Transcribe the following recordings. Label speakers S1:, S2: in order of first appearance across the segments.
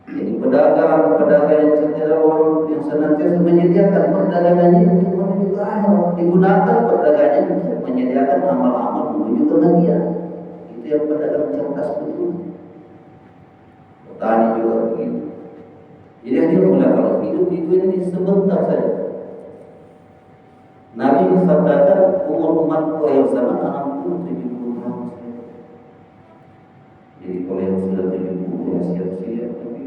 S1: Jadi pedagang yang setia orang yang senantiasa menyediakan perdagangannya untuk menuju ke akhirat, digunakan perdagangannya untuk menyediakan amal-amal menuju kebahagiaan. Itu yang pedagang cerdas betul. Petani juga begitu. Jadi hadirin mulai kalau hidup itu ini sebentar saja. Nabi mensabdakan umur umatku yang sama 60-70 tahun. Jadi kalau yang sudah 70 ya siap-siap, tapi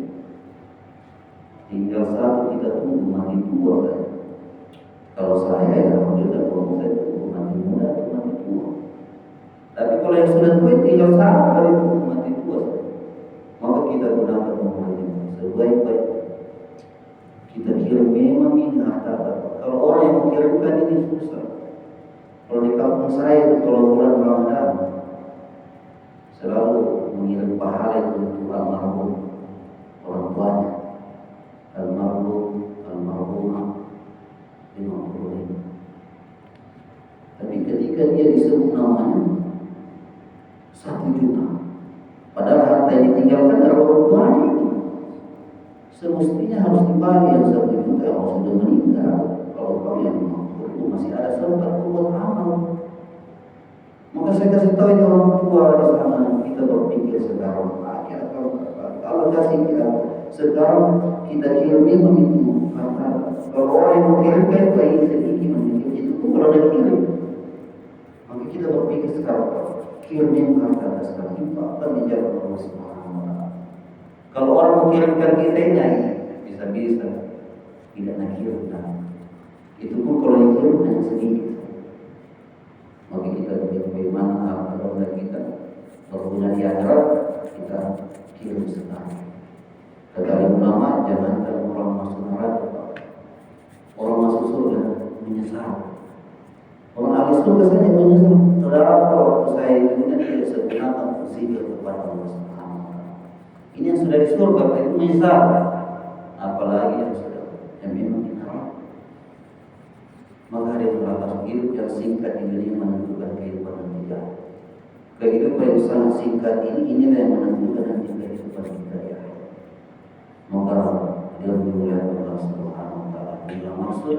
S1: tinggal satu kita tunggu mati tua saja. Kalau saya ya alhamdulillah kalau saya tunggu mati muda atau mati tua. Tapi kalau yang sudah tua tinggal satu kali tunggu mati tua saja. Maka kita gunakan umurnya sebaik-baik. Kita kirim memang ini harta. Kalau orang yang mengirimkan ini susah. Kalau di kampung saya itu kalau bulan Ramadan selalu mengirim pahala itu untuk almarhum orang tuanya, almarhumah 50.000. Tapi ketika dia disebut namanya 1 juta, padahal harta yang ditinggalkan dari orang tuanya itu semestinya harus dibagi yang 1 juta yang sudah meninggal. Kalau kau yang 50 masih ada sempat buat amal. Maka saya kasih tahu itu orang tua di sana, kita berpikir sekarang akhir kalau kasih kita sekarang kita kirim itu harta. Kalau orang yang mengirimkan itu sedikit mengirim itu pun kalau dia kirim, maka kita berpikir sekarang kirim harta sekarang itu akan dijawab Allah Subhanahu wa Ta'ala. Kalau orang mengirimkan kita ini bisa-bisa tidak nak kirim, itu pun kalau dikirim hanya sedikit. Maka kita bagaimana harta kita berguna di akhirat, kita kirim sekarang. Kata ulama, jangankan orang masuk neraka, orang masuk surga menyesal. Orang ahli surga saja menyesal. Saudara, waktu saya di dunia tidak sebenarnya berzikir kepada Allah Subhanahu wa Ta'ala. Ini yang sudah di surga itu menyesal, apalagi yang sudah yang memang di neraka. Maka ada beberapa hidup yang singkat di dunia menentukan kehidupan nanti di akhirat. Kehidupan yang sangat singkat inilah yang menentukan nanti kehidupan kita di akhirat. Maka dia dimuliakan Allah Subhanahu wa Ta'ala. Bila maksud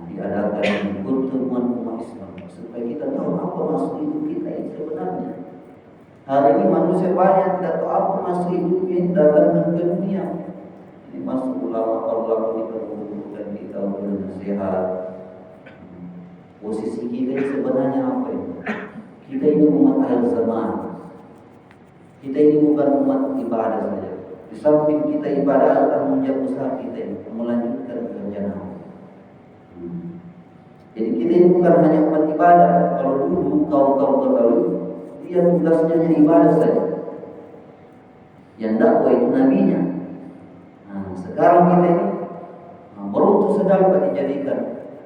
S1: diadakan pertemuan umat Islam supaya kita tahu apa maksud hidup kita ini sebenarnya. Hari ini manusia banyak tidak tahu apa maksud hidup ini datang ke dunia. Ini masuk ulama kita mengumpulkan kita untuk nasihat. Posisi kita ini sebenarnya apa ini? Kita ini umat akhir zaman. Kita ini bukan umat ibadah saja. Di samping kita ibadah tanggung jawab besar kita ini melanjutkan pekerjaan Allah. Jadi kita ini bukan hanya umat ibadah. Kalau dulu kaum terdahulu dia tugasnya hanya ibadah saja. Yang dakwah itu nabinya. Sekarang kita ini beruntung sedang dijadikan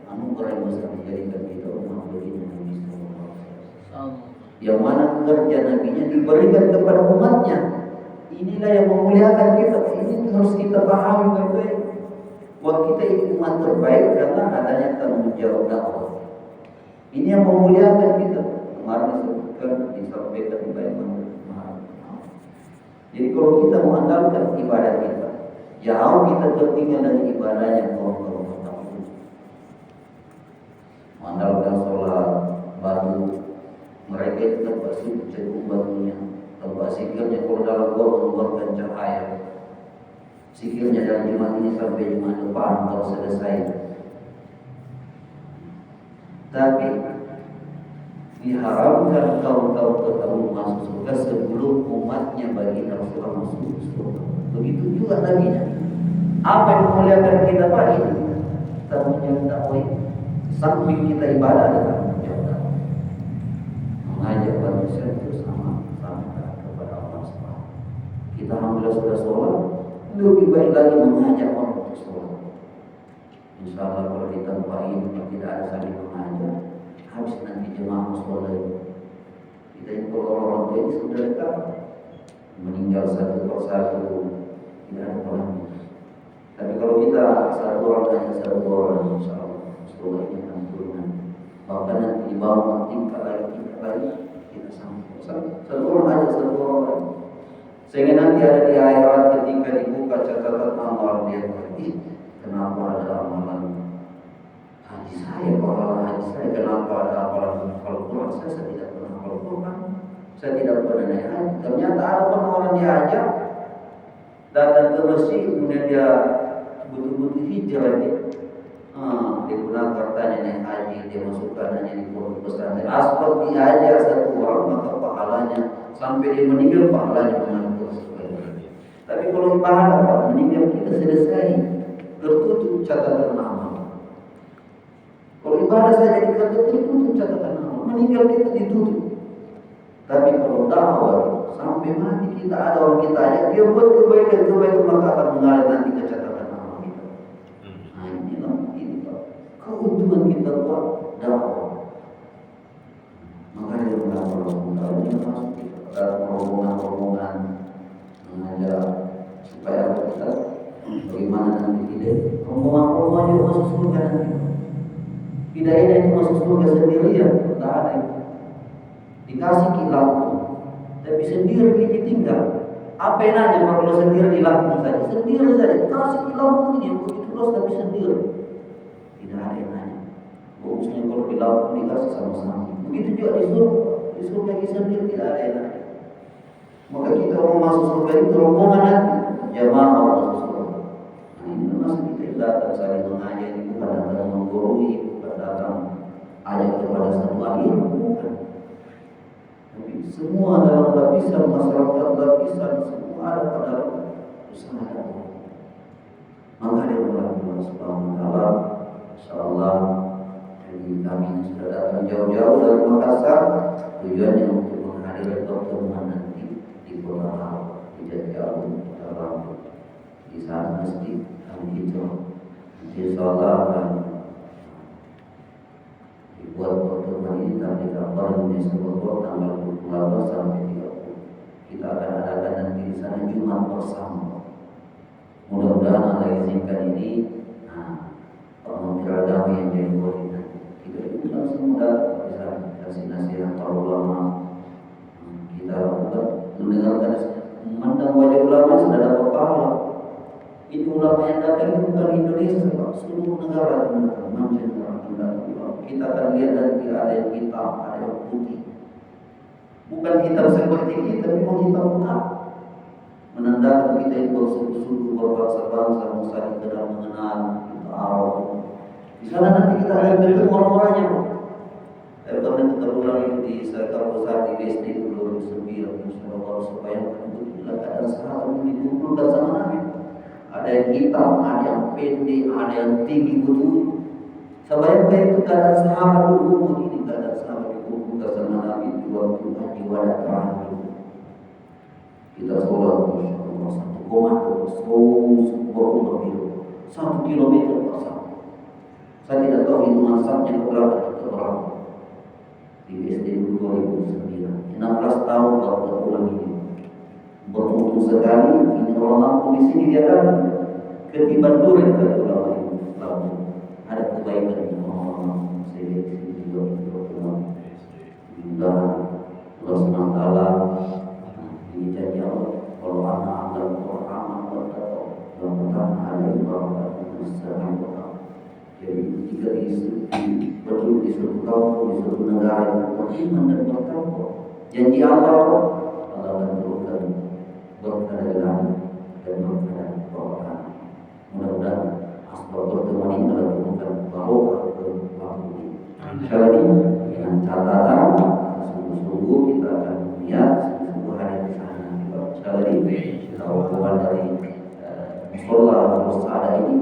S1: anugerah yang besar dijadikan kita umat begini Nabi sallallahu alaihi wasallam. Yang mana kerja nabinya diberikan kepada umatnya. Inilah yang memuliakan kita. Ini harus kita pahami baik-baik. Bahwa kita ini umat terbaik karena adanya tanggung jawab dakwah. Ini yang memuliakan kita. Kemarin disebutkan disampaikan di bayangan. Jadi kalau kita mengandalkan ibadah kita, jauh kita tertinggal dari ibadahnya kaum-kaum terdahulu. Mengandalkan sholat batu, mereka itu tempat cekum batunya, tempat sikirnya kalau dalam gua mengeluarkan cahaya. Sikirnya dari Jumat ini sampai Jumat depan kalau selesai. Tapi diharamkan kaum-kaum terdahulu masuk surga sebelum umatnya bagi Rasulullah masuk surga. Begitu juga nabinya. Apa yang memuliakan kita pagi ini? Tanggung jawab dakwah. Samping kita ibadah ada tanggung jawab dakwah. Mengajak manusia untuk sama-sama kepada Allah Subhanahu. Kita alhamdulillah sudah sholat. Lebih baik lagi mengajak orang untuk sholat. Insya Allah kalau di tempat ini tidak ada saling mengajak, habis nanti jemaah sholat. Kita ini kalau orang tua ini sudah dekat, meninggal satu persatu, tidak ada orangnya. Tapi kalau kita satu orang hanya satu orang, insya Allah sholat ini akan turun. Bahkan nanti di bawah tingkat lagi kita sampai satu orang aja satu orang. Sehingga nanti ada di akhirat ketika haji saya, pahala haji saya, kenapa ada hafalan Al-Quran? Saya tidak pernah hafal Quran, saya tidak pernah naik haji. Ternyata ada orang diajak datang ke masjid, kemudian dia butuh-butuh hijrah dia. Dia gunakan hartanya naik haji, dia masukkan hanya di pondok pesantren. Asbab diajak satu orang, maka pahalanya sampai dia meninggal pahalanya mengatur. Tapi kalau ibadah apa? Meninggal kita selesai, tertutup catatan amal. Kalau ibadah saja tertutup catatan amal, meninggal kita ditutup. Tapi kalau dakwah sampai mati kita ada orang kita ajak, dia buat kebaikan maka akan mengalir nanti ke catatan amal kita. Nah ini keuntungan kita buat dakwah. Maka dia mengatakan ini masuk kita dalam rombongan mengajak supaya kita bagaimana nanti tidak rombongan juga masuk surga nanti. Hidayah itu masuk surga sendirian, tak ada itu. Dikasih ke Lampung, tapi sendiri kita tinggal. Apa enaknya kalau sendiri di Lampung saja? Sendiri saja, kasih ke Lampung ini begitu terus tapi sendiri. Tidak ada enaknya. Bagusnya kalau di Lampung dikasih sama-sama. Begitu juga di surga kita sendiri tidak ada enaknya. Maka kita mau masuk surga itu rombongan nanti, jamaah mau masuk surga. Nah ini masuk kita datang saling mengajar, bukan datang menggurui, bukan datang ajak kepada satu aliran, bukan. Tapi semua dalam lapisan masyarakat, lapisan semua ada pada usaha dakwah. Maka dia Allah Subhanahu wa taala, insyaallah jadi kami sudah datang jauh-jauh dari Makassar, tujuannya untuk menghadiri pertemuan nanti di Kota Malang, di Jatiagung, dalam di sana masjid Al-Hijrah. Insyaallah akan dibuat pertemuan ini tadi kabar Indonesia Bogor tanggal 28 sampai 30. Kita akan adakan nanti di sana Jumat bersama. Mudah-mudahan Allah izinkan ini Pak Menteri Agama yang jadi wali nanti. Kita itu langsung bisa kasih nasihat para ulama. Kita bukan mendengarkan memandang wajah ulama sudah dapat pahala. Ini ulama yang datang itu bukan Indonesia, Pak. Seluruh negara mancanegara. Kita akan lihat nanti ada yang hitam, ada yang putih. Bukan hitam seperti kita, tapi mau hitam putih. Menandakan kita itu bersungguh-sungguh berbangsa-bangsa, saling kenal mengenal, kita arah. Di sana nanti kita akan bertemu orang-orangnya, Pak. Saya pernah terulang di Sakarusar di BSD 2009, insyaallah supaya betul-betul keadaan sahabat dikumpulkan sama Nabi. Ada yang hitam, ada yang pendek, ada yang tinggi betul. Sebayangkan itu keadaan sahabat dulu ini, keadaan sahabat dikumpulkan sama Nabi di waktu haji wada terakhir. Kita sholat, insyaallah satu komando, satu kilometer pasang. Saya tidak tahu hitungan sapnya keberapa kita berapa. Di BSD 2009, 16 tahun baru terulang ini. Beruntung sekali, ini orang Lampung di sini dia kan ketiban durian kata ulama ini. Lampung ada kebaikan orang Lampung. Saya lihat di sini juga berkenan. Dan Allah SWT ini janji Allah. Kalau anak dalam Quran berkata, dalam Quran ada ibarat besar Quran. Jadi jika betul di suatu kaum, di suatu negara yang beriman dan bertakwa, janji Allah akan turunkan berkeadilan dan berkeadilan. Mudah-mudahan asbab pertemuan ini adalah turunkan barokah ke waktu ini. Sekali lagi dengan catatan sungguh-sungguh kita akan lihat sungguh hari di sana. Sekali lagi kalau keluar dari musola ada ini,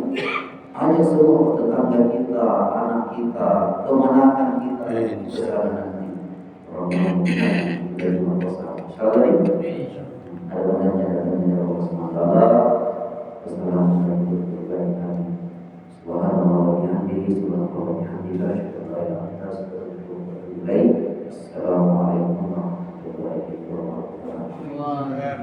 S1: hanya semua tetangga kita, anak kita, kemanakan kita bersama nanti. Orang-orang dari Makassar. Sekali lagi ada banyak dari Allah SWT. Wassalamualaikum warahmatullahi wabarakatuh. Subhanallah wa bihamdihi, subhanallah wa bihamdihi, la ilaha illa anta, astaghfiruka